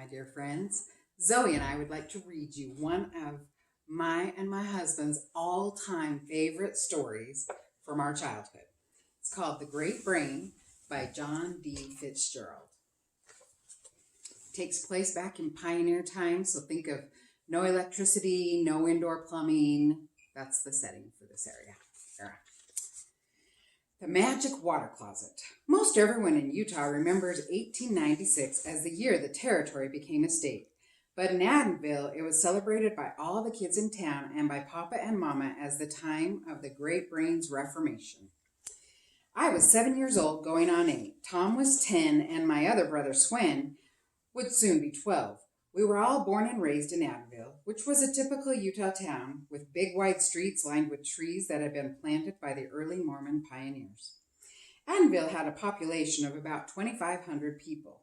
my dear friends. Zoe and I would like to read you one of my and my husband's all-time favorite stories from our childhood. It's called The Great Brain by John D. Fitzgerald. It takes place back in pioneer times, so think of no electricity, no indoor plumbing. That's the setting for this era. The Magic Water Closet. Most everyone in Utah remembers 1896 as the year the territory became a state. But in Adamville, it was celebrated by all the kids in town and by Papa and Mama as the time of the Great Brains Reformation. I was 7 years old, going on 8. Tom was 10, and my other brother, Swen, would soon be 12. We were all born and raised in Adamville, which was a typical Utah town with big wide streets lined with trees that had been planted by the early Mormon pioneers. Adamville had a population of about 2,500 people,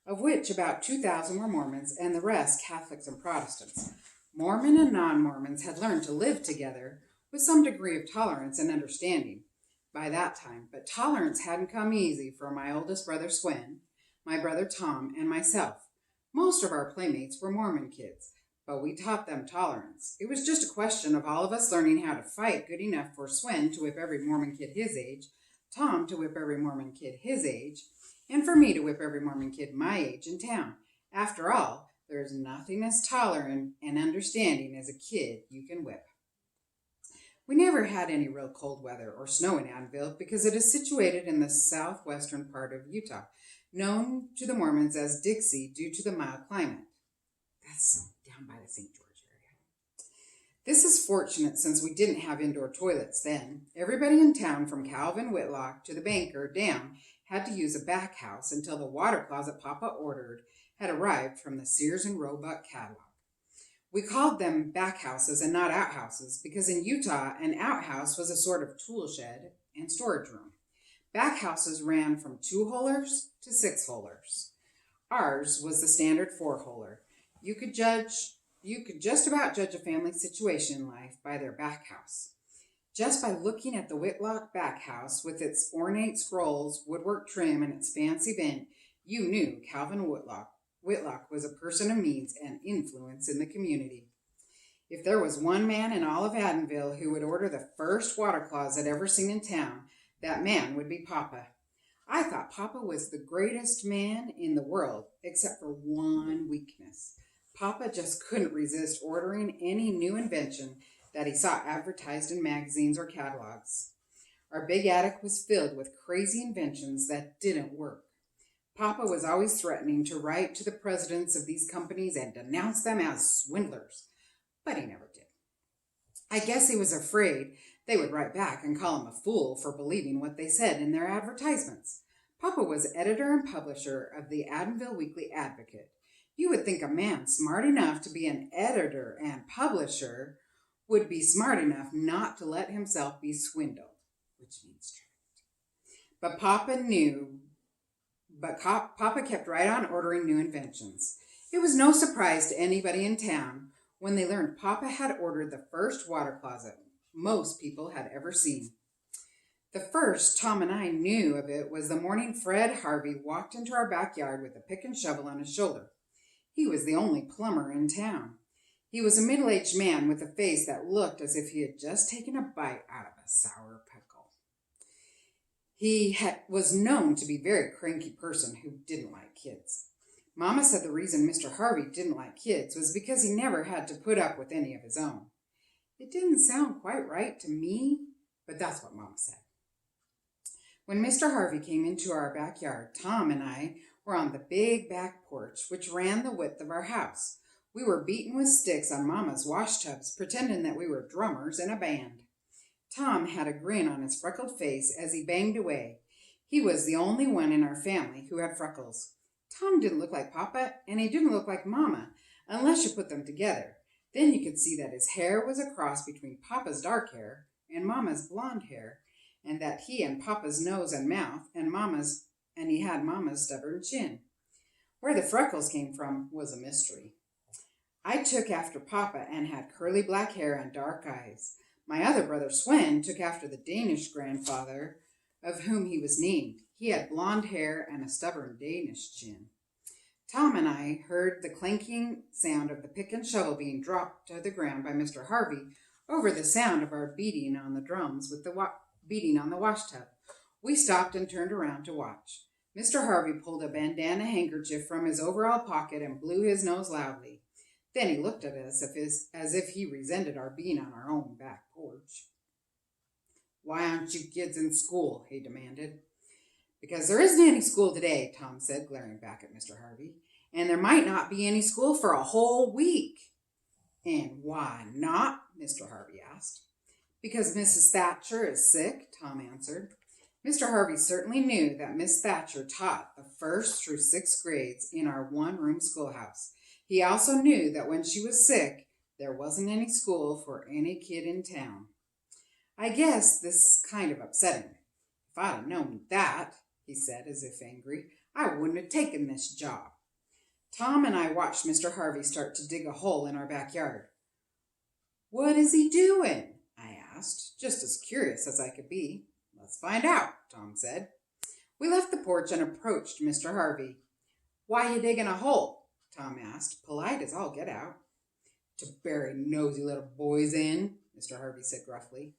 of which about 2,000 were Mormons and the rest Catholics and Protestants. Mormon and non-Mormons had learned to live together with some degree of tolerance and understanding by that time, but tolerance hadn't come easy for my oldest brother Swen, my brother Tom, and myself. Most of our playmates were Mormon kids, but we taught them tolerance. It was just a question of all of us learning how to fight good enough for Swen to whip every Mormon kid his age, Tom to whip every Mormon kid his age, and for me to whip every Mormon kid my age in town. After all, there is nothing as tolerant and understanding as a kid you can whip. We never had any real cold weather or snow in Adamville because it is situated in the southwestern part of Utah, known to the Mormons as Dixie due to the mild climate. That's down by the St. George area. This is fortunate since we didn't have indoor toilets then. Everybody in town from Calvin Whitlock to the banker down had to use a back house until the water closet Papa ordered had arrived from the Sears and Roebuck catalog. We called them back houses and not outhouses because in Utah, an outhouse was a sort of tool shed and storage room. Back houses ran from 2-holers to 6-holers. Ours was the standard 4-holer. You could just about judge a family situation in life by their back house. Just by looking at the Whitlock back house with its ornate scrolls, woodwork trim, and its fancy vent, you knew Calvin Whitlock was a person of means and influence in the community. If there was one man in all of Adamville who would order the first water closet ever seen in town, that man would be Papa. I thought Papa was the greatest man in the world, except for one weakness. Papa just couldn't resist ordering any new invention that he saw advertised in magazines or catalogs. Our big attic was filled with crazy inventions that didn't work. Papa was always threatening to write to the presidents of these companies and denounce them as swindlers, but he never did. I guess he was afraid they would write back and call him a fool for believing what they said in their advertisements. Papa was editor and publisher of the Adamville Weekly Advocate. You would think a man smart enough to be an editor and publisher would be smart enough not to let himself be swindled, which means tricked. But Papa kept right on ordering new inventions. It was no surprise to anybody in town when they learned Papa had ordered the first water closet most people had ever seen. The first Tom and I knew of it was the morning Fred Harvey walked into our backyard with a pick and shovel on his shoulder. He was the only plumber in town. He was a middle-aged man with a face that looked as if he had just taken a bite out of a sour pickle. He was known to be a very cranky person who didn't like kids. Mama said the reason Mr. Harvey didn't like kids was because he never had to put up with any of his own. It didn't sound quite right to me, but that's what Mama said. When Mr. Harvey came into our backyard, Tom and I were on the big back porch, which ran the width of our house. We were beating with sticks on Mama's wash tubs, pretending that we were drummers in a band. Tom had a grin on his freckled face as he banged away. He was the only one in our family who had freckles. Tom didn't look like Papa, and he didn't look like Mama, unless you put them together. Then you could see that his hair was a cross between Papa's dark hair and Mama's blonde hair, and that he had Papa's nose and mouth, and he had Mama's stubborn chin. Where the freckles came from was a mystery. I took after Papa and had curly black hair and dark eyes. My other brother Swen took after the Danish grandfather of whom he was named. He had blonde hair and a stubborn Danish chin. Tom and I heard the clanking sound of the pick and shovel being dropped to the ground by Mr. Harvey over the sound of our beating on the drums with the beating on the washtub. We stopped and turned around to watch. Mr. Harvey pulled a bandana handkerchief from his overall pocket and blew his nose loudly. Then he looked at us as if he resented our being on our own back porch. "Why aren't you kids in school?" he demanded. "Because there isn't any school today," Tom said, glaring back at Mr. Harvey. "And there might not be any school for a whole week." "And why not?" Mr. Harvey asked. "Because Mrs. Thatcher is sick," Tom answered. Mr. Harvey certainly knew that Miss Thatcher taught the 1st through 6th grades in our one-room schoolhouse. He also knew that when she was sick, there wasn't any school for any kid in town. "I guess this is kind of upsetting. If I'd have known that," he said, as if angry, "I wouldn't have taken this job." Tom and I watched Mr. Harvey start to dig a hole in our backyard. "What is he doing?" I asked, just as curious as I could be. "Let's find out," Tom said. We left the porch and approached Mr. Harvey. "Why you digging a hole?" Tom asked, polite as all get out. "To bury nosy little boys in," Mr. Harvey said gruffly.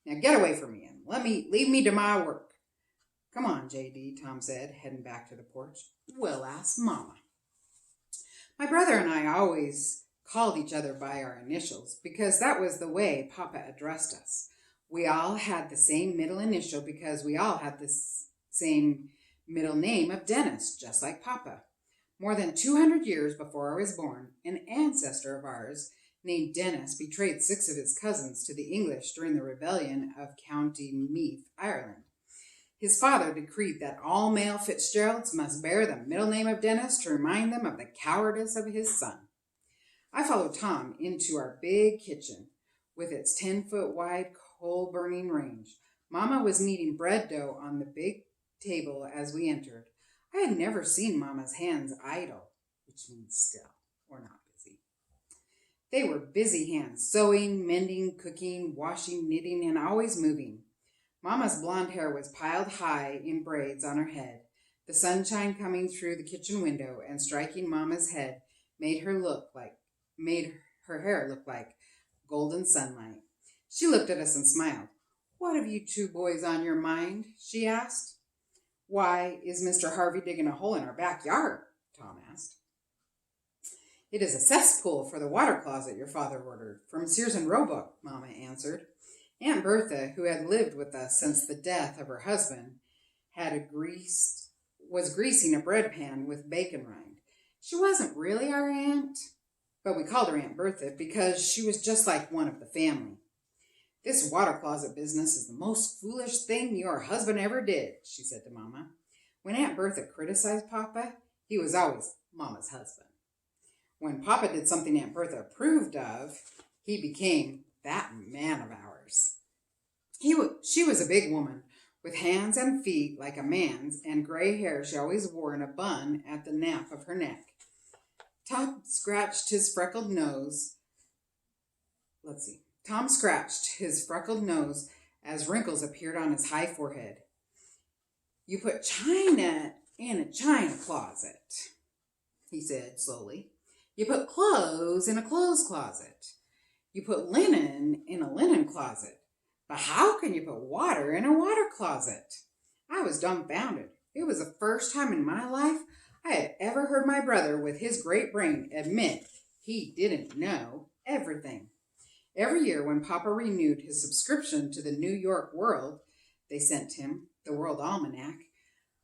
"Now get away from me and leave me to my work." "Come on, J.D., Tom said, heading back to the porch. "We'll ask Mama." My brother and I always called each other by our initials because that was the way Papa addressed us. We all had the same middle initial because we all had the same middle name of Dennis, just like Papa. More than 200 years before I was born, an ancestor of ours named Dennis betrayed 6 of his cousins to the English during the rebellion of County Meath, Ireland. His father decreed that all male Fitzgeralds must bear the middle name of Dennis to remind them of the cowardice of his son. I followed Tom into our big kitchen with its 10-foot wide coal-burning range. Mama was kneading bread dough on the big table as we entered. I had never seen Mama's hands idle, which means still or not busy. They were busy hands, sewing, mending, cooking, washing, knitting, and always moving. Mama's blonde hair was piled high in braids on her head. The sunshine coming through the kitchen window and striking Mama's head made her hair look like golden sunlight. She looked at us and smiled. "What have you 2 boys on your mind?" she asked. "Why is Mr. Harvey digging a hole in our backyard?" Tom asked. "It is a cesspool for the water closet your father ordered from Sears and Roebuck," Mama answered. Aunt Bertha, who had lived with us since the death of her husband, was greasing a bread pan with bacon rind. She wasn't really our aunt, but we called her Aunt Bertha because she was just like one of the family. "This water closet business is the most foolish thing your husband ever did," she said to Mama. When Aunt Bertha criticized Papa, he was always Mama's husband. When Papa did something Aunt Bertha approved of, he became that man of ours. She was a big woman, with hands and feet like a man's, and gray hair she always wore in a bun at the nape of her neck. Tom scratched his freckled nose as wrinkles appeared on his high forehead. "You put china in a china closet," he said slowly. "You put clothes in a clothes closet. You put linen in a linen closet. But how can you put water in a water closet?" I was dumbfounded. It was the first time in my life I had ever heard my brother, with his great brain, admit he didn't know everything. Every year when Papa renewed his subscription to the New York World they sent him, the World Almanac,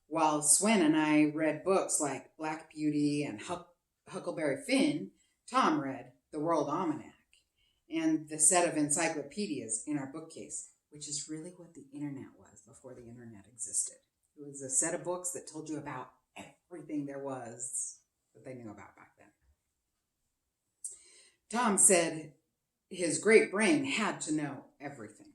while Swen and I read books like Black Beauty and Huckleberry Finn, Tom read the World Almanac and the set of encyclopedias in our bookcase, which is really what the internet was before the internet existed. It was a set of books that told you about everything there was that they knew about back then. Tom said his great brain had to know everything.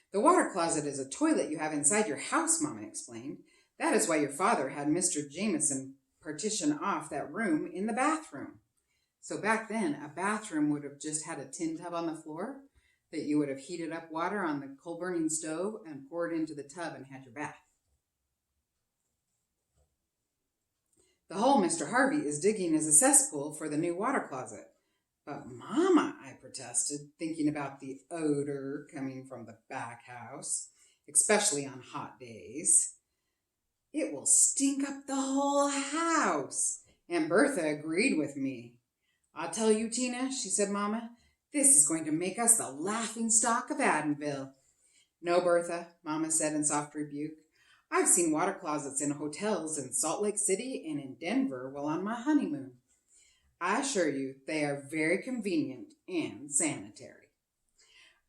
"The water closet is a toilet you have inside your house," Mama explained. "That is why your father had Mr. Jameson partition off that room in the bathroom." So back then, a bathroom would have just had a tin tub on the floor that you would have heated up water on the coal-burning stove and poured into the tub and had your bath. The hole Mr. Harvey is digging is a cesspool for the new water closet. But, Mama, I protested, thinking about the odor coming from the back house, especially on hot days. It will stink up the whole house. And Bertha agreed with me. I'll tell you, Tina, she said, Mama, this is going to make us the laughing stock of Adamville. No, Bertha, Mama said in soft rebuke. I've seen water closets in hotels in Salt Lake City and in Denver while on my honeymoon. I assure you, they are very convenient and sanitary.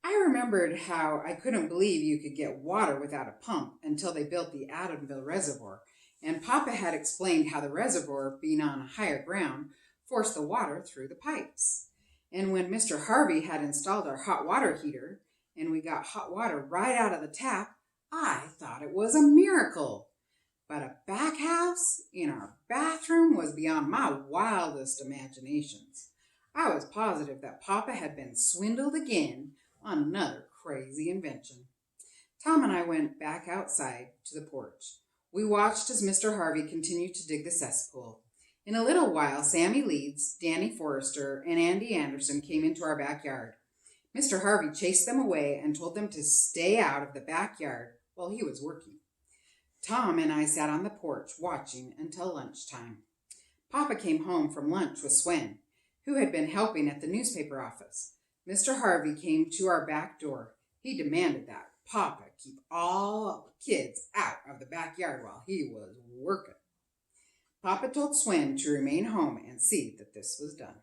I remembered how I couldn't believe you could get water without a pump until they built the Adamville Reservoir, and Papa had explained how the reservoir, being on higher ground, forced the water through the pipes. And when Mr. Harvey had installed our hot water heater, and we got hot water right out of the tap, I thought it was a miracle. But a back house in our bathroom was beyond my wildest imaginations. I was positive that Papa had been swindled again on another crazy invention. Tom and I went back outside to the porch. We watched as Mr. Harvey continued to dig the cesspool. In a little while, Sammy Leeds, Danny Forrester, and Andy Anderson came into our backyard. Mr. Harvey chased them away and told them to stay out of the backyard while he was working. Tom and I sat on the porch watching until lunchtime. Papa came home from lunch with Swen, who had been helping at the newspaper office. Mr. Harvey came to our back door. He demanded that Papa keep all the kids out of the backyard while he was working. Papa told Swen to remain home and see that this was done.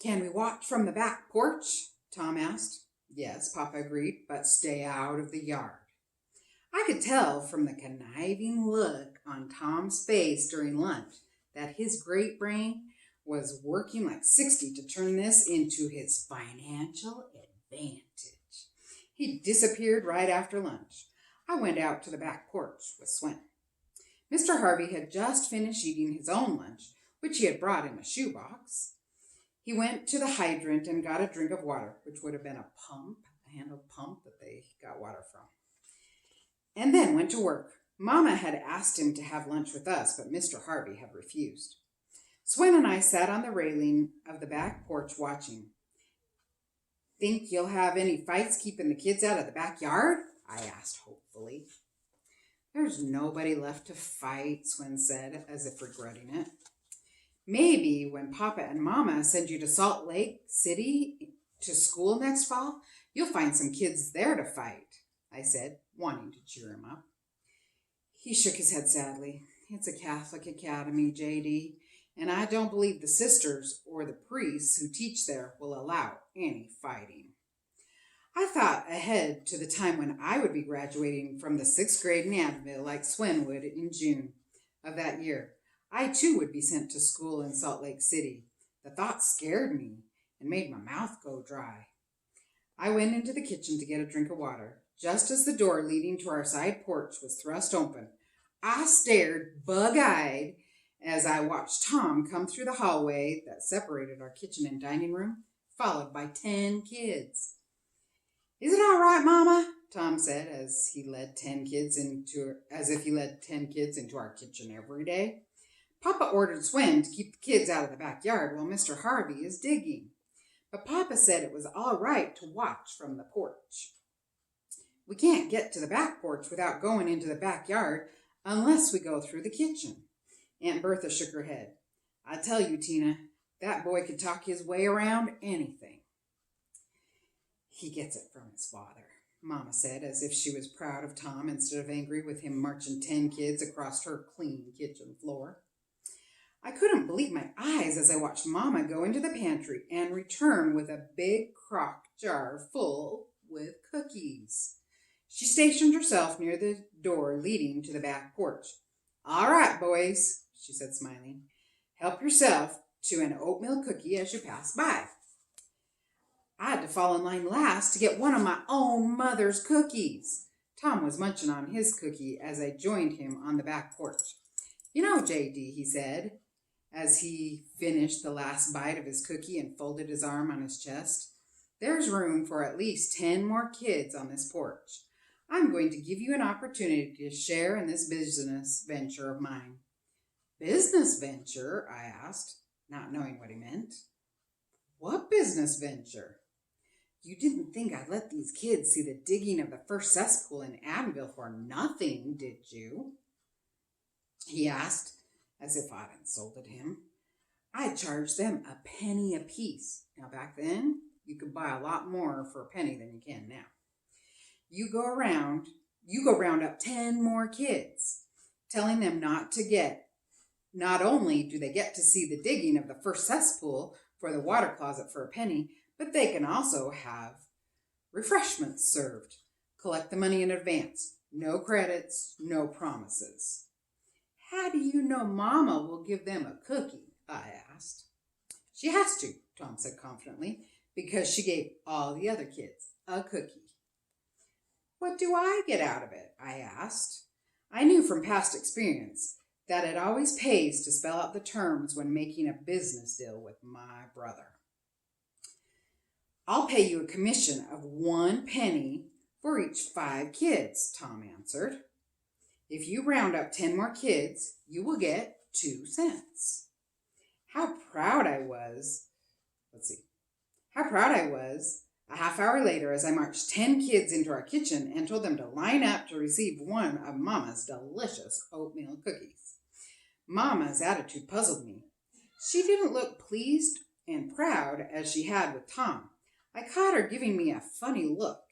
Can we watch from the back porch? Tom asked. Yes, Papa agreed, but stay out of the yard. I could tell from the conniving look on Tom's face during lunch that his great brain was working like 60 to turn this into his financial advantage. He disappeared right after lunch. I went out to the back porch with Swen. Mr. Harvey had just finished eating his own lunch, which he had brought in a shoebox. He went to the hydrant and got a drink of water, which would have been a handled pump that they got water from, and then went to work. Mama had asked him to have lunch with us, but Mr. Harvey had refused. Swen and I sat on the railing of the back porch watching. Think you'll have any fights keeping the kids out of the backyard? I asked hopefully. There's nobody left to fight, Swen said, as if regretting it. Maybe when Papa and Mama send you to Salt Lake City to school next fall, you'll find some kids there to fight, I said, wanting to cheer him up. He shook his head sadly. It's a Catholic academy, J.D., and I don't believe the sisters or the priests who teach there will allow any fighting. I thought ahead to the time when I would be graduating from the 6th grade in Adamville like Swen would in June of that year. I, too, would be sent to school in Salt Lake City. The thought scared me and made my mouth go dry. I went into the kitchen to get a drink of water. Just as the door leading to our side porch was thrust open, I stared bug-eyed as I watched Tom come through the hallway that separated our kitchen and dining room, followed by 10 kids. Is it all right, Mama? Tom said as if he led 10 kids into our kitchen every day. Papa ordered Swen to keep the kids out of the backyard while Mr. Harvey is digging. But Papa said it was all right to watch from the porch. We can't get to the back porch without going into the backyard unless we go through the kitchen. Aunt Bertha shook her head. I tell you, Tina, that boy could talk his way around anything. He gets it from his father, Mama said, as if she was proud of Tom instead of angry with him marching 10 kids across her clean kitchen floor. I couldn't believe my eyes as I watched Mama go into the pantry and return with a big crock jar full with cookies. She stationed herself near the door leading to the back porch. All right, boys, she said, smiling. Help yourself to an oatmeal cookie as you pass by. I had to fall in line last to get one of my own mother's cookies. Tom was munching on his cookie as I joined him on the back porch. You know, J.D., he said, as he finished the last bite of his cookie and folded his arm on his chest, there's room for at least 10 more kids on this porch. I'm going to give you an opportunity to share in this business venture of mine." "Business venture?" I asked, not knowing what he meant. "What business venture?" "You didn't think I'd let these kids see the digging of the first cesspool in Adamville for nothing, did you?" he asked, as if I'd insulted him. I charged them a penny apiece. Now, back then, you could buy a lot more for a penny than you can now. You go round up 10 more kids, telling them not only do they get to see the digging of the first cesspool for the water closet for a penny, but they can also have refreshments served. Collect the money in advance. No credits, no promises. "How do you know Mama will give them a cookie?" I asked. "She has to," Tom said confidently, "because she gave all the other kids a cookie." "What do I get out of it?" I asked. I knew from past experience that it always pays to spell out the terms when making a business deal with my brother. "I'll pay you a commission of 1 penny for each 5 kids, Tom answered. "If you round up 10 more kids, you will get 2 cents. How proud I was. A half hour later, as I marched 10 kids into our kitchen and told them to line up to receive one of Mama's delicious oatmeal cookies. Mama's attitude puzzled me. She didn't look pleased and proud as she had with Tom. I caught her giving me a funny look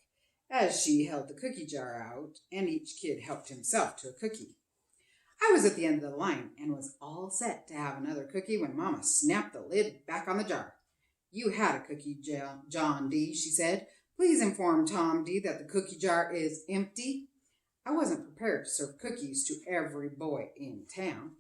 as she held the cookie jar out and each kid helped himself to a cookie. I was at the end of the line and was all set to have another cookie when Mama snapped the lid back on the jar. "You had a cookie, John D., she said. "Please inform Tom D. that the cookie jar is empty." I wasn't prepared to serve cookies to every boy in town.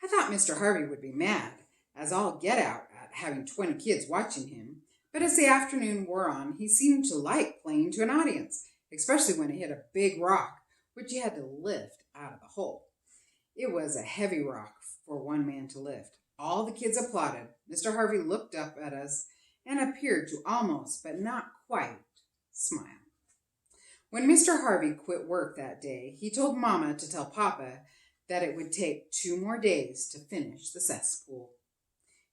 I thought Mr. Harvey would be mad, as all get out at having 20 kids watching him, but as the afternoon wore on, he seemed to like playing to an audience, especially when it hit a big rock, which he had to lift out of the hole. It was a heavy rock for one man to lift. All the kids applauded. Mr. Harvey looked up at us and appeared to almost, but not quite, smile. When Mr. Harvey quit work that day, he told Mama to tell Papa that it would take 2 more days to finish the cesspool.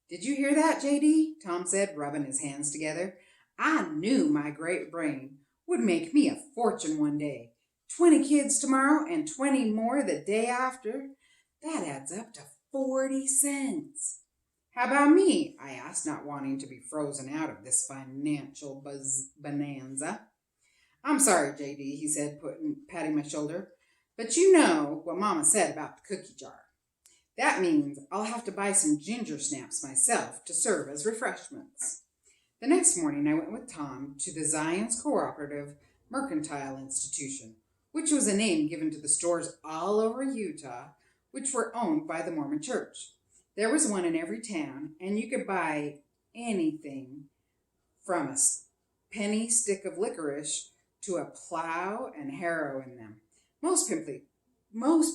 "Did you hear that, J.D.?" Tom said, rubbing his hands together. "I knew my great brain would make me a fortune one day. 20 kids tomorrow and 20 more the day after. That adds up to 40 cents. "How about me?" I asked, not wanting to be frozen out of this financial bonanza. "I'm sorry, J.D.," he said, patting my shoulder, "but you know what Mama said about the cookie jar. That means I'll have to buy some ginger snaps myself to serve as refreshments." The next morning, I went with Tom to the Zion's Cooperative Mercantile Institution, which was a name given to the stores all over Utah, which were owned by the Mormon Church. There was one in every town, and you could buy anything from a penny stick of licorice to a plow and harrow in them. Most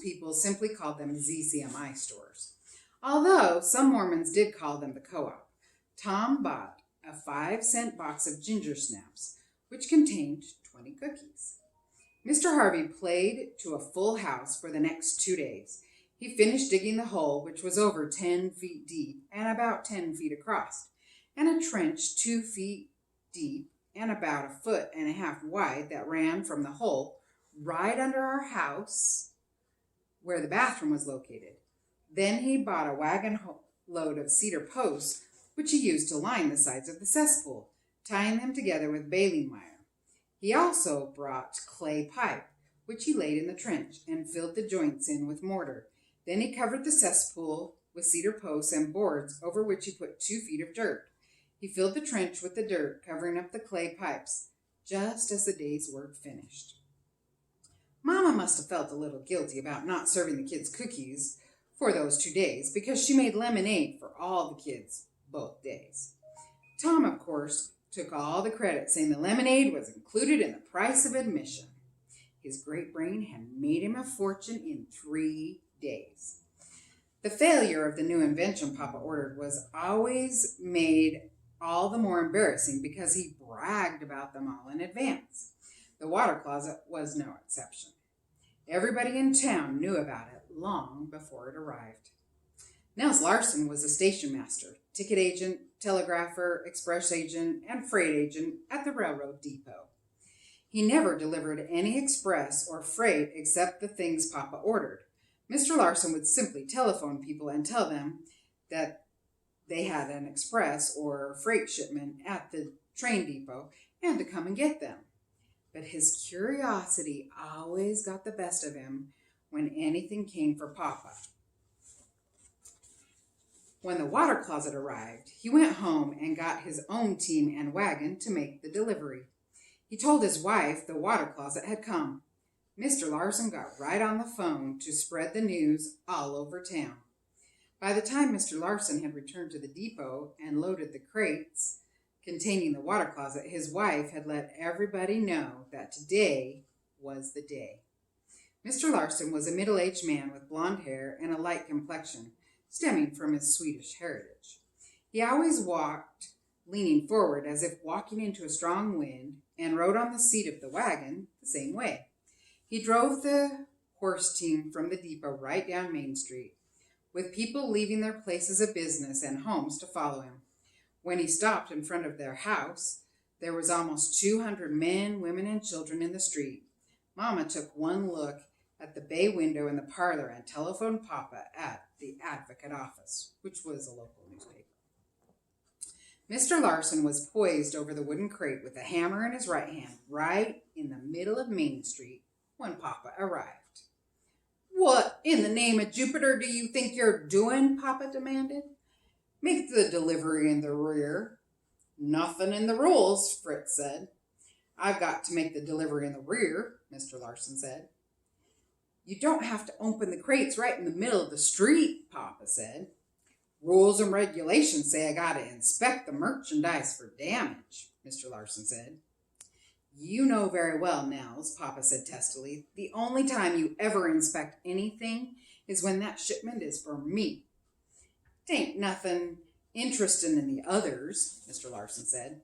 people simply called them ZCMI stores, although some Mormons did call them the co-op. Tom bought a 5-cent box of ginger snaps, which contained 20 cookies. Mr. Harvey played to a full house for the next 2 days. He finished digging the hole, which was over 10 feet deep and about 10 feet across, and a trench 2 feet deep and about 1.5 feet wide that ran from the hole right under our house where the bathroom was located. Then he bought a wagon load of cedar posts, which he used to line the sides of the cesspool, tying them together with baling wire. He also brought clay pipe, which he laid in the trench and filled the joints in with mortar. Then he covered the cesspool with cedar posts and boards over which he put 2 feet of dirt. He filled the trench with the dirt, covering up the clay pipes, just as the day's work finished. Mama must have felt a little guilty about not serving the kids cookies for those 2 days because she made lemonade for all the kids both days. Tom, of course, took all the credit, saying the lemonade was included in the price of admission. His great brain had made him a fortune in 3 days. The failure of the new invention Papa ordered was always made all the more embarrassing because he bragged about them all in advance. The water closet was no exception. Everybody in town knew about it long before it arrived. Nels Larson was a station master, ticket agent, telegrapher, express agent, and freight agent at the railroad depot. He never delivered any express or freight except the things Papa ordered. Mr. Larson would simply telephone people and tell them that they had an express or freight shipment at the train depot and to come and get them. But his curiosity always got the best of him when anything came for Papa. When the water closet arrived, he went home and got his own team and wagon to make the delivery. He told his wife the water closet had come. Mr. Larson got right on the phone to spread the news all over town. By the time Mr. Larson had returned to the depot and loaded the crates containing the water closet, his wife had let everybody know that today was the day. Mr. Larson was a middle-aged man with blonde hair and a light complexion, stemming from his Swedish heritage. He always walked leaning forward as if walking into a strong wind and rode on the seat of the wagon the same way. He drove the horse team from the depot right down Main Street, with people leaving their places of business and homes to follow him. When he stopped in front of their house, there was almost 200 men, women, and children in the street. Mama took one look at the bay window in the parlor and telephoned Papa at the Advocate office, which was a local newspaper. Mr. Larson was poised over the wooden crate with a hammer in his right hand, right in the middle of Main Street, when Papa arrived. "What in the name of Jupiter do you think you're doing?" Papa demanded. "Make the delivery in the rear." "Nothing in the rules," Fritz said. "I've got to make the delivery in the rear," Mr. Larson said. "You don't have to open the crates right in the middle of the street," Papa said. "Rules and regulations say I got to inspect the merchandise for damage," Mr. Larson said. "You know very well, Nels," Papa said testily. "The only time you ever inspect anything is when that shipment is for me." "'Tain't nothing interesting in the others," Mr. Larson said.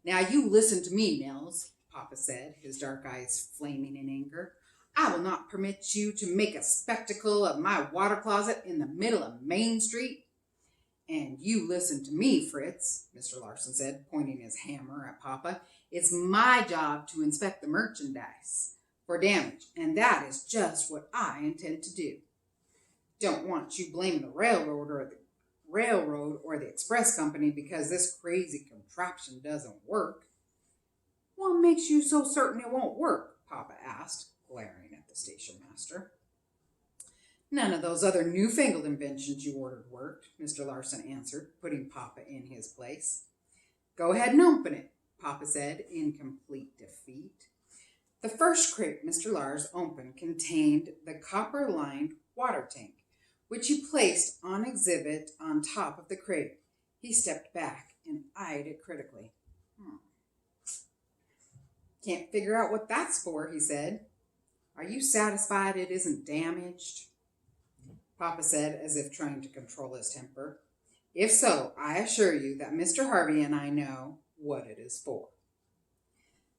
"Now you listen to me, Nels," Papa said, his dark eyes flaming in anger. "I will not permit you to make a spectacle of my water closet in the middle of Main Street." "And you listen to me, Fritz," Mr. Larson said, pointing his hammer at Papa. "It's my job to inspect the merchandise for damage, and that is just what I intend to do. Don't want you blaming the railroad or the express company because this crazy contraption doesn't work." "What makes you so certain it won't work?" Papa asked, glaring at the station master. "None of those other newfangled inventions you ordered worked," Mr. Larson answered, putting Papa in his place. "Go ahead and open it," Papa said in complete defeat. The first crate Mr. Lars opened contained the copper-lined water tank, which he placed on exhibit on top of the crate. He stepped back and eyed it critically. "Can't figure out what that's for," he said. "Are you satisfied it isn't damaged?" Papa said, as if trying to control his temper. "If so, I assure you that Mr. Harvey and I know what it is for."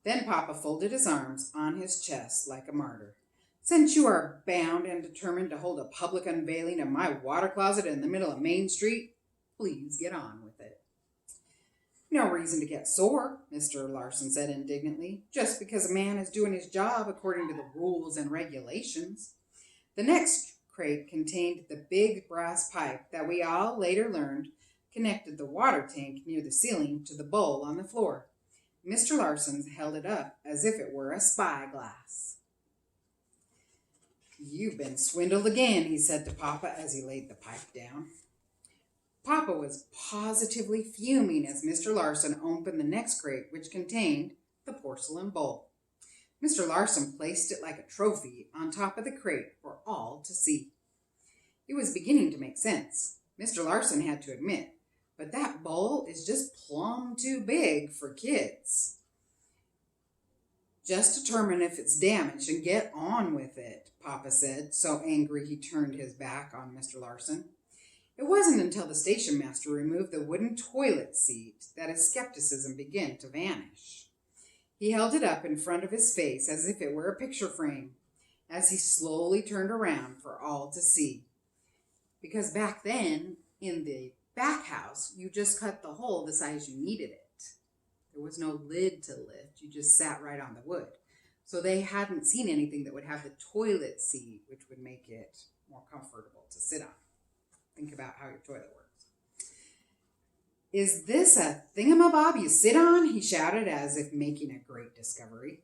Then Papa folded his arms on his chest like a martyr. "Since you are bound and determined to hold a public unveiling of my water closet in the middle of Main Street, please get on with it." "No reason to get sore," Mr. Larson said indignantly, "just because a man is doing his job according to the rules and regulations." The next crate contained the big brass pipe that we all later learned connected the water tank near the ceiling to the bowl on the floor. Mr. Larson held it up as if it were a spyglass. "You've been swindled again," he said to Papa as he laid the pipe down. Papa was positively fuming as Mr. Larson opened the next crate, which contained the porcelain bowl. Mr. Larson placed it like a trophy on top of the crate for all to see. It was beginning to make sense, Mr. Larson had to admit, but that bowl is just plumb too big for kids. "Just determine if it's damaged and get on with it," Papa said, so angry he turned his back on Mr. Larson. It wasn't until the station master removed the wooden toilet seat that his skepticism began to vanish. He held it up in front of his face as if it were a picture frame, as he slowly turned around for all to see. Because back then, in the back house, you just cut the hole the size you needed it. There was no lid to lift. You just sat right on the wood. So they hadn't seen anything that would have the toilet seat, which would make it more comfortable to sit on. Think about how your toilet works. "Is this a thingamabob you sit on?" he shouted as if making a great discovery.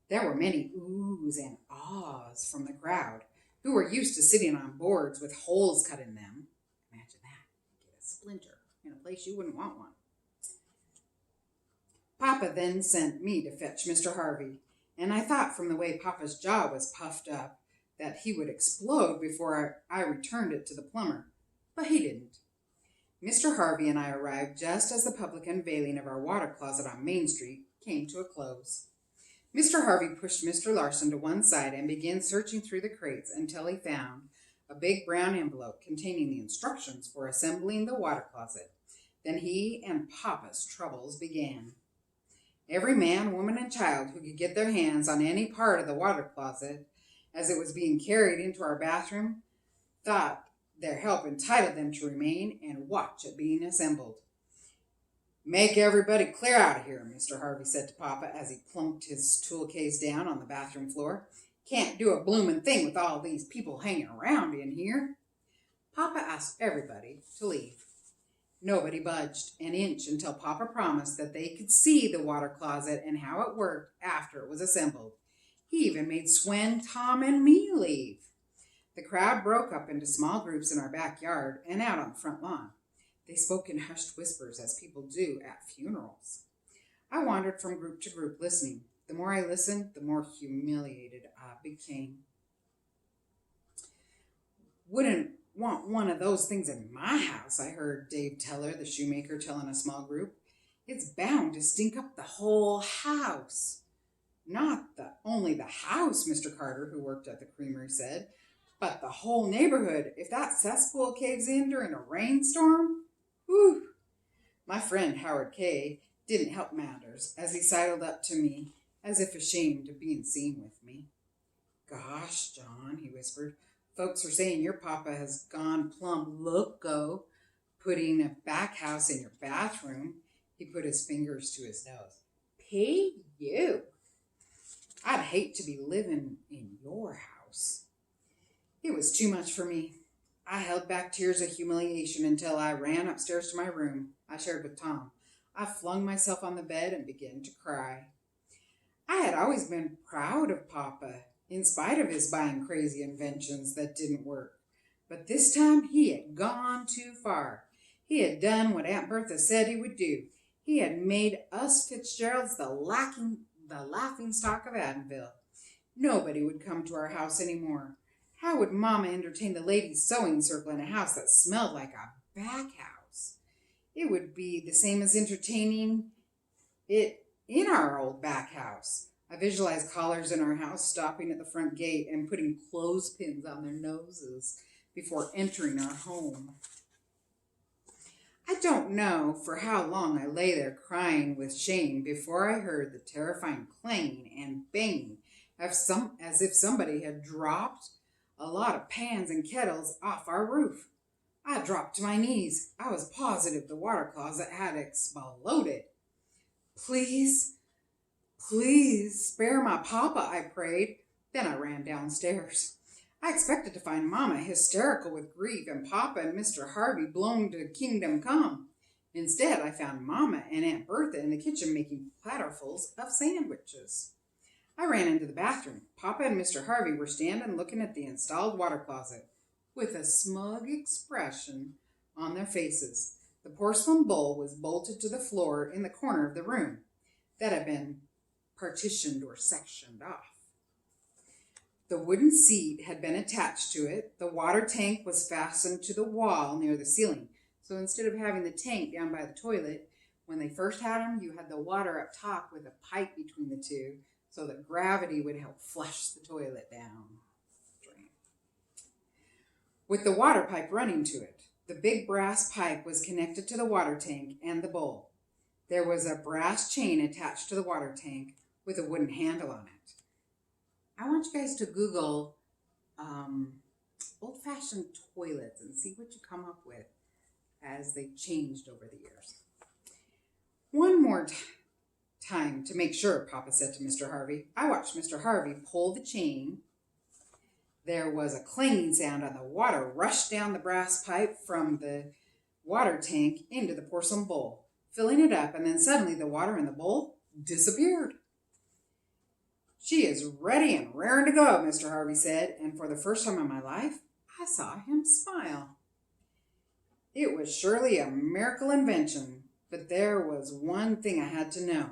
There were many oohs and ahs from the crowd, who were used to sitting on boards with holes cut in them. Imagine that. Get a splinter in a place you wouldn't want one. Papa then sent me to fetch Mr. Harvey, and I thought from the way Papa's jaw was puffed up that he would explode before I returned it to the plumber, but he didn't. Mr. Harvey and I arrived just as the public unveiling of our water closet on Main Street came to a close. Mr. Harvey pushed Mr. Larson to one side and began searching through the crates until he found a big brown envelope containing the instructions for assembling the water closet. Then he and Papa's troubles began. Every man, woman, and child who could get their hands on any part of the water closet as it was being carried into our bathroom thought their help entitled them to remain and watch it being assembled. "Make everybody clear out of here," Mr. Harvey said to Papa as he plunked his tool case down on the bathroom floor. "Can't do a bloomin' thing with all these people hanging around in here." Papa asked everybody to leave. Nobody budged an inch until Papa promised that they could see the water closet and how it worked after it was assembled. He even made Swen, Tom, and me leave. The crowd broke up into small groups in our backyard and out on the front lawn. They spoke in hushed whispers, as people do at funerals. I wandered from group to group listening. The more I listened, the more humiliated I became. "Wouldn't want one of those things in my house," I heard Dave Teller, the shoemaker, telling a small group. "It's bound to stink up the whole house." "Not only the house," Mr. Carter, who worked at the creamery, said, "but the whole neighborhood. If that cesspool caves in during a rainstorm, whew." My friend Howard Kay didn't help matters as he sidled up to me as if ashamed of being seen with me. "Gosh, John," he whispered, "folks are saying your Papa has gone plumb loco, putting a back house in your bathroom." He put his fingers to his nose. "Pay you? I'd hate to be living in your house." It was too much for me. I held back tears of humiliation until I ran upstairs to my room I shared with Tom. I flung myself on the bed and began to cry. I had always been proud of Papa, in spite of his buying crazy inventions that didn't work. But this time he had gone too far. He had done what Aunt Bertha said he would do. He had made us Fitzgeralds the laughing stock of Addenville. Nobody would come to our house anymore. How would Mama entertain the ladies' sewing circle in a house that smelled like a back house? It would be the same as entertaining it in our old back house. I visualized callers in our house stopping at the front gate and putting clothespins on their noses before entering our home. I don't know for how long I lay there crying with shame before I heard the terrifying clanging and banging as if somebody had dropped a lot of pans and kettles off our roof. I dropped to my knees. I was positive the water closet had exploded. "Please, please spare my Papa," I prayed. Then I ran downstairs. I expected to find Mama hysterical with grief and Papa and Mr. Harvey blown to kingdom come. Instead, I found Mama and Aunt Bertha in the kitchen making platterfuls of sandwiches. I ran into the bathroom. Papa and Mr. Harvey were standing looking at the installed water closet with a smug expression on their faces. The porcelain bowl was bolted to the floor in the corner of the room that had been partitioned or sectioned off. The wooden seat had been attached to it. The water tank was fastened to the wall near the ceiling. So instead of having the tank down by the toilet, when they first had them, you had the water up top with a pipe between the two so that gravity would help flush the toilet down. With the water pipe running to it, the big brass pipe was connected to the water tank and the bowl. There was a brass chain attached to the water tank with a wooden handle on it. I want you guys to Google old-fashioned toilets and see what you come up with as they've changed over the years. One more time to make sure, Papa said to Mr. Harvey. I watched Mr. Harvey pull the chain. There was a clanging sound and the water rushed down the brass pipe from the water tank into the porcelain bowl, filling it up, and then suddenly the water in the bowl disappeared. She is ready and raring to go, Mr. Harvey said, and for the first time in my life, I saw him smile. It was surely a miracle invention, but there was one thing I had to know.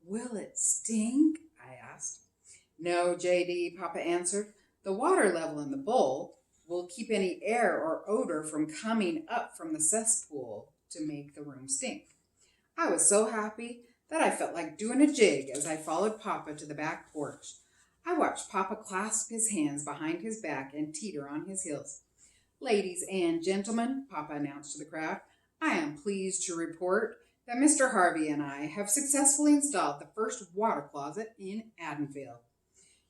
Will it stink? I asked. No, J.D., Papa answered. The water level in the bowl will keep any air or odor from coming up from the cesspool to make the room stink. I was so happy that I felt like doing a jig as I followed Papa to the back porch. I watched Papa clasp his hands behind his back and teeter on his heels. Ladies and gentlemen, Papa announced to the crowd, I am pleased to report that Mr. Harvey and I have successfully installed the first water closet in Addenville.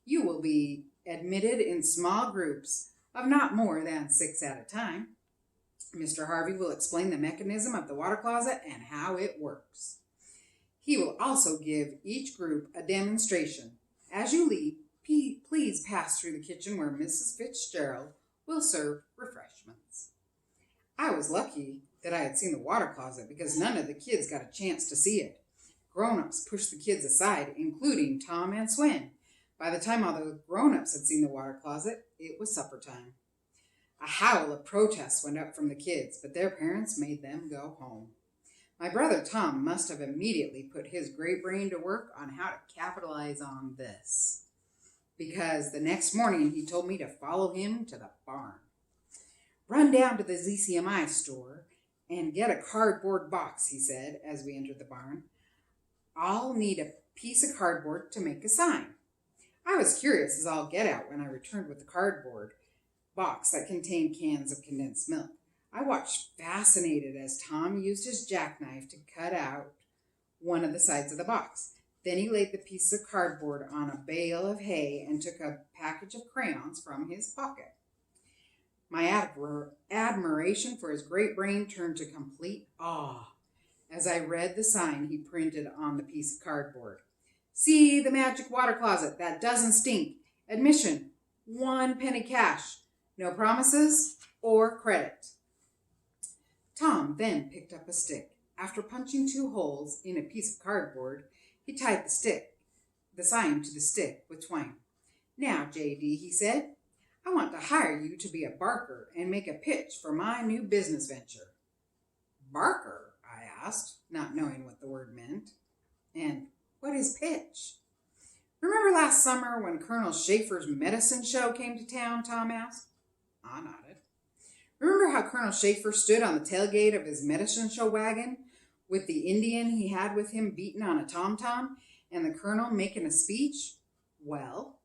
You will be admitted in small groups of not more than 6 at a time. Mr. Harvey will explain the mechanism of the water closet and how it works. He will also give each group a demonstration. As you leave, please pass through the kitchen where Mrs. Fitzgerald will serve refreshments. I was lucky that I had seen the water closet because none of the kids got a chance to see it. Grown-ups pushed the kids aside, including Tom and Swen. By the time all the grown-ups had seen the water closet, it was supper time. A howl of protest went up from the kids, but their parents made them go home. My brother Tom must have immediately put his great brain to work on how to capitalize on this, because the next morning he told me to follow him to the barn. Run down to the ZCMI store and get a cardboard box, he said as we entered the barn. I'll need a piece of cardboard to make a sign. I was curious as all get out when I returned with the cardboard box that contained cans of condensed milk. I watched fascinated as Tom used his jackknife to cut out one of the sides of the box. Then he laid the piece of cardboard on a bale of hay and took a package of crayons from his pocket. My admiration for his great brain turned to complete awe as I read the sign he printed on the piece of cardboard. See the magic water closet that doesn't stink. Admission, 1 penny cash. No promises or credit. Tom then picked up a stick. After punching 2 holes in a piece of cardboard, he tied the sign to the stick with twine. Now, J.D., he said, I want to hire you to be a barker and make a pitch for my new business venture. Barker? I asked, not knowing what the word meant. And what is pitch? Remember last summer when Colonel Schaefer's medicine show came to town, Tom asked. I nodded. Remember how Colonel Schaefer stood on the tailgate of his medicine show wagon with the Indian he had with him beating on a tom-tom and the colonel making a speech? Well,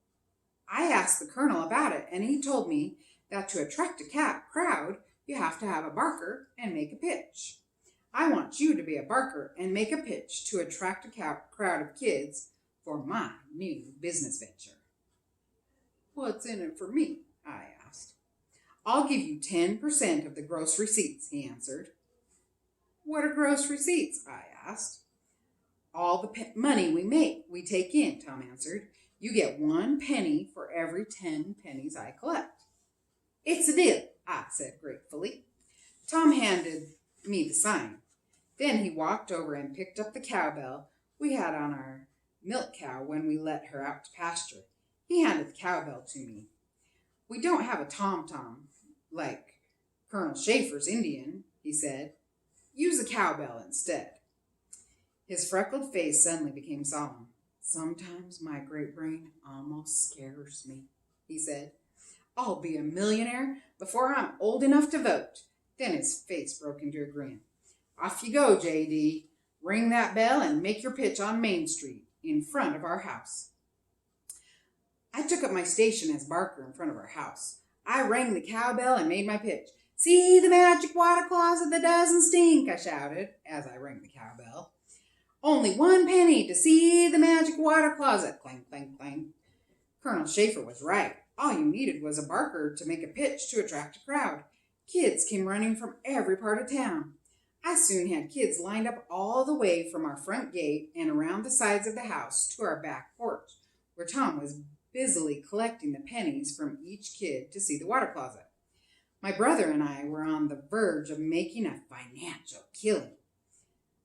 I asked the colonel about it, and he told me that to attract a crowd, you have to have a barker and make a pitch. I want you to be a barker and make a pitch to attract a crowd of kids for my new business venture. What's in it for me? I asked. I'll give you 10% of the gross receipts, he answered. What are gross receipts? I asked. All the money we take in, Tom answered. You get 1 penny for every 10 pennies I collect. It's a deal, I said gratefully. Tom handed me the sign. Then he walked over and picked up the cowbell we had on our milk cow when we let her out to pasture. He handed the cowbell to me. We don't have a tom-tom like Colonel Schaefer's Indian, he said. Use a cowbell instead. His freckled face suddenly became solemn. Sometimes my great brain almost scares me, he said. I'll be a millionaire before I'm old enough to vote. Then his face broke into a grin. Off you go, J.D. Ring that bell and make your pitch on Main Street in front of our house. I took up my station as barker in front of our house. I rang the cowbell and made my pitch. See the magic water closet that doesn't stink, I shouted as I rang the cowbell. Only 1 penny to see the magic water closet. Clank, clank, clank. Colonel Schaefer was right. All you needed was a barker to make a pitch to attract a crowd. Kids came running from every part of town. I soon had kids lined up all the way from our front gate and around the sides of the house to our back porch, where Tom was busily collecting the pennies from each kid to see the water closet. My brother and I were on the verge of making a financial killing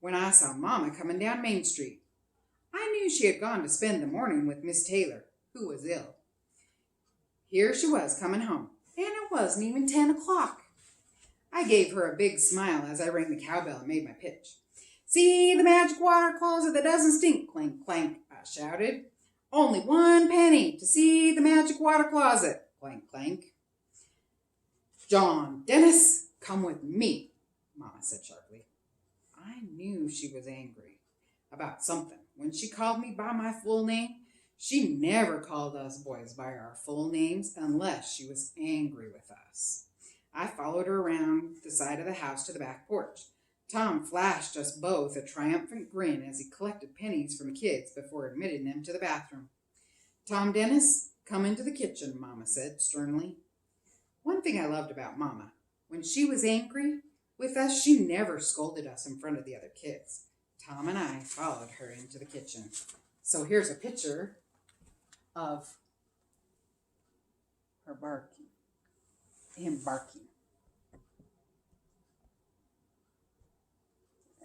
when I saw Mama coming down Main Street. I knew she had gone to spend the morning with Miss Taylor, who was ill. Here she was coming home, and it wasn't even 10 o'clock. I gave her a big smile as I rang the cowbell and made my pitch. See the magic water closet that doesn't stink, clank, clank, I shouted. Only 1 penny to see the magic water closet, clank, clank. John Dennis, come with me, Mama said sharply. I knew she was angry about something. When she called me by my full name, she never called us boys by our full names unless she was angry with us. I followed her around the side of the house to the back porch. Tom flashed us both a triumphant grin as he collected pennies from kids before admitting them to the bathroom. Tom Dennis, come into the kitchen, Mama said sternly. One thing I loved about Mama, when she was angry with us, she never scolded us in front of the other kids. Tom and I followed her into the kitchen. So here's a picture of her barking, him barking,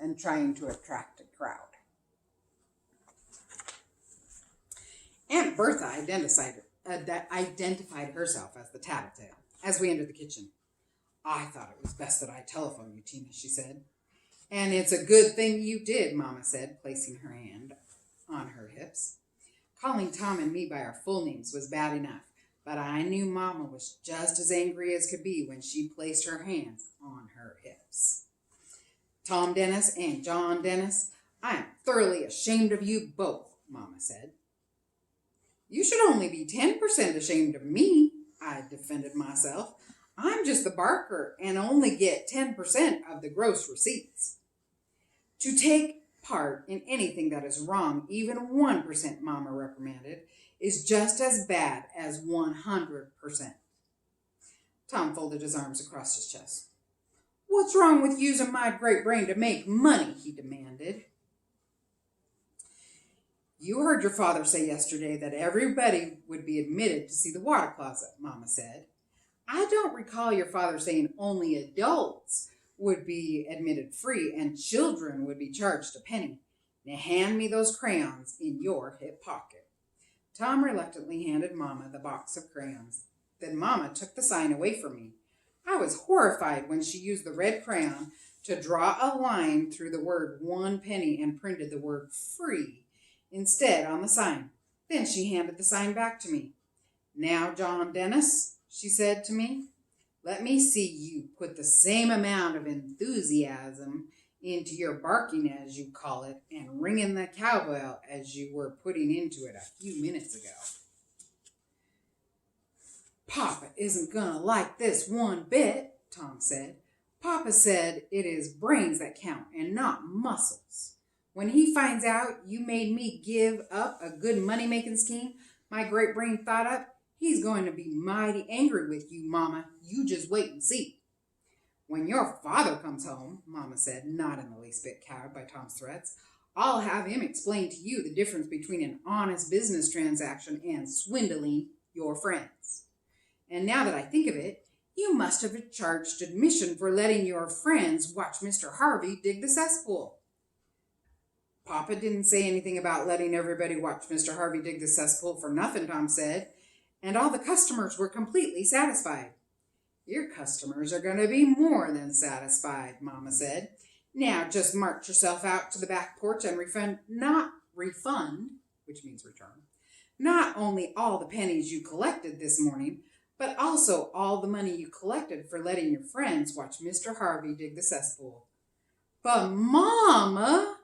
and trying to attract a crowd. Aunt Bertha identified herself as the tattletale as we entered the kitchen. I thought it was best that I telephone you, Tina, she said. And it's a good thing you did, Mama said, placing her hand on her hips. Calling Tom and me by our full names was bad enough, but I knew Mama was just as angry as could be when she placed her hands on her hips. Tom Dennis and John Dennis, I am thoroughly ashamed of you both, Mama said. You should only be 10% ashamed of me, I defended myself. I'm just the barker and only get 10% of the gross receipts. To take part in anything that is wrong, even 1%, Mama reprimanded, is just as bad as 100%. Tom folded his arms across his chest. What's wrong with using my great brain to make money? He demanded. You heard your father say yesterday that everybody would be admitted to see the water closet, Mama said. I don't recall your father saying only adults would be admitted free and children would be charged a penny. Now hand me those crayons in your hip pocket. Tom reluctantly handed Mama the box of crayons. Then Mama took the sign away from me. I was horrified when she used the red crayon to draw a line through the word 1 penny and printed the word free instead on the sign. Then she handed the sign back to me. Now, John Dennis, she said to me, let me see you put the same amount of enthusiasm into your barking, as you call it, and ringing the cowbell as you were putting into it a few minutes ago. Papa isn't gonna like this one bit, Tom said. Papa said it is brains that count and not muscles. When he finds out you made me give up a good money-making scheme my great brain thought up, he's going to be mighty angry with you, Mama. You just wait and see. When your father comes home, Mama said, not in the least bit cowed by Tom's threats, I'll have him explain to you the difference between an honest business transaction and swindling your friends. And now that I think of it, you must have charged admission for letting your friends watch Mr. Harvey dig the cesspool. Papa didn't say anything about letting everybody watch Mr. Harvey dig the cesspool for nothing, Tom said, and all the customers were completely satisfied. Your customers are going to be more than satisfied, Mama said. Now just march yourself out to the back porch and refund, which means return, not only all the pennies you collected this morning, but also all the money you collected for letting your friends watch Mr. Harvey dig the cesspool. But Mama,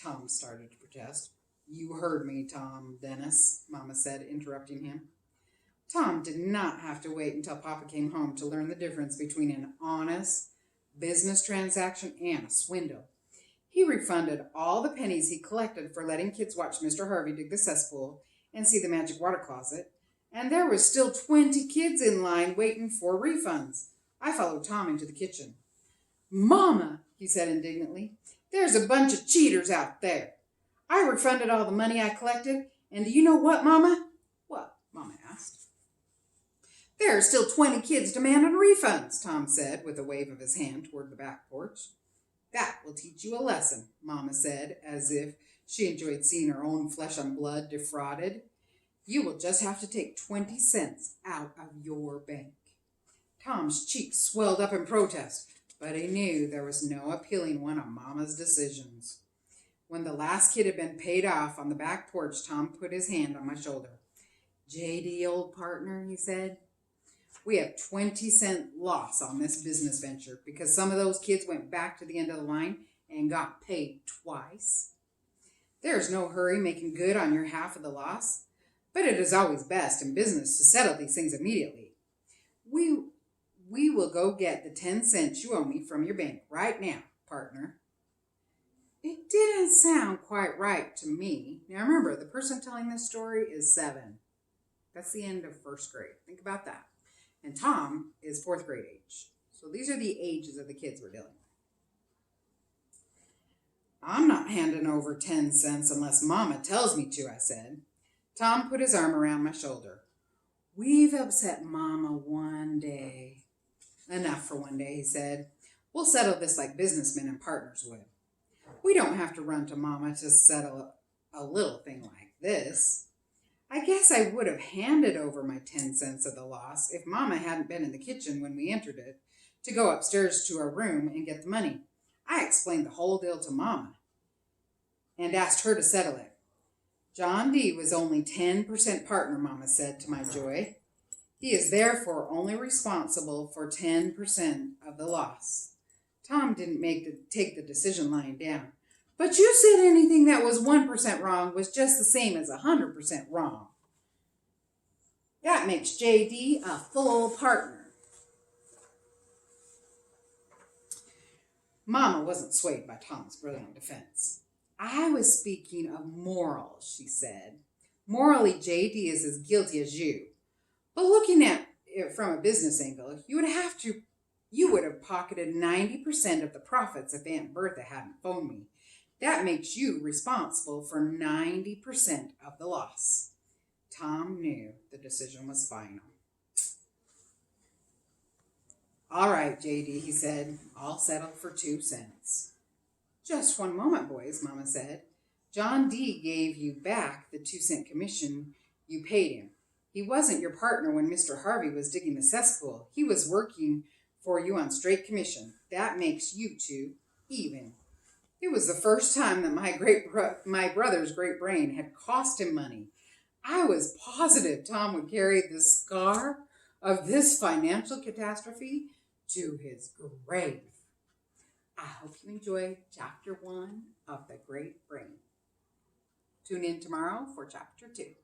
Tom started to protest. You heard me, Tom Dennis, Mama said, interrupting him. Tom did not have to wait until Papa came home to learn the difference between an honest business transaction and a swindle. He refunded all the pennies he collected for letting kids watch Mr. Harvey dig the cesspool and see the magic water closet, and there was still 20 kids in line waiting for refunds. I followed Tom into the kitchen. "Mama," he said indignantly, "there's a bunch of cheaters out there. I refunded all the money I collected, and do you know what, Mama?" "What?" Mama asked. "There are still 20 kids demanding refunds," Tom said with a wave of his hand toward the back porch. "That will teach you a lesson," Mama said, as if she enjoyed seeing her own flesh and blood defrauded. "You will just have to take 20 cents out of your bank." Tom's cheeks swelled up in protest, but he knew there was no appealing one of Mama's decisions. When the last kid had been paid off on the back porch, Tom put his hand on my shoulder. "JD, old partner," he said, "we have 20-cent loss on this business venture because some of those kids went back to the end of the line and got paid twice. There's no hurry making good on your half of the loss, but it is always best in business to settle these things immediately. We will go get the 10 cents you owe me from your bank right now, partner." It didn't sound quite right to me. Now remember, the person telling this story is 7. That's the end of first grade. Think about that. And Tom is 4th grade age. So these are the ages of the kids we're dealing with. "I'm not handing over 10 cents unless Mama tells me to," I said. Tom put his arm around my shoulder. "We've upset Mama one day." "Enough for one day," he said. "We'll settle this like businessmen and partners would. We don't have to run to Mama to settle a little thing like this. I guess I would have handed over my 10 cents of the loss if Mama hadn't been in the kitchen when we entered it to go upstairs to our room and get the money. I explained the whole deal to Mama and asked her to settle it. John D. was only 10% partner, Mama said to my joy. He is therefore only responsible for 10% of the loss. Tom didn't take the decision lying down. "But you said anything that was 1% wrong was just the same as 100% wrong. That makes J.D. a full partner." Mama wasn't swayed by Tom's brilliant defense. "I was speaking of morals," she said. "Morally, J.D. is as guilty as you. But looking at it from a business angle, you would have pocketed 90% of the profits if Aunt Bertha hadn't phoned me. That makes you responsible for 90% of the loss." Tom knew the decision was final. "All right, J.D., he said. I'll settle for 2 cents. "Just one moment, boys," Mama said. "John D. gave you back the 2-cent commission you paid him. He wasn't your partner when Mr. Harvey was digging the cesspool. He was working for you on straight commission. That makes you 2 even." It was the first time that my brother's great brain had cost him money. I was positive Tom would carry the scar of this financial catastrophe to his grave. I hope you enjoyed Chapter 1 of The Great Brain. Tune in tomorrow for Chapter 2.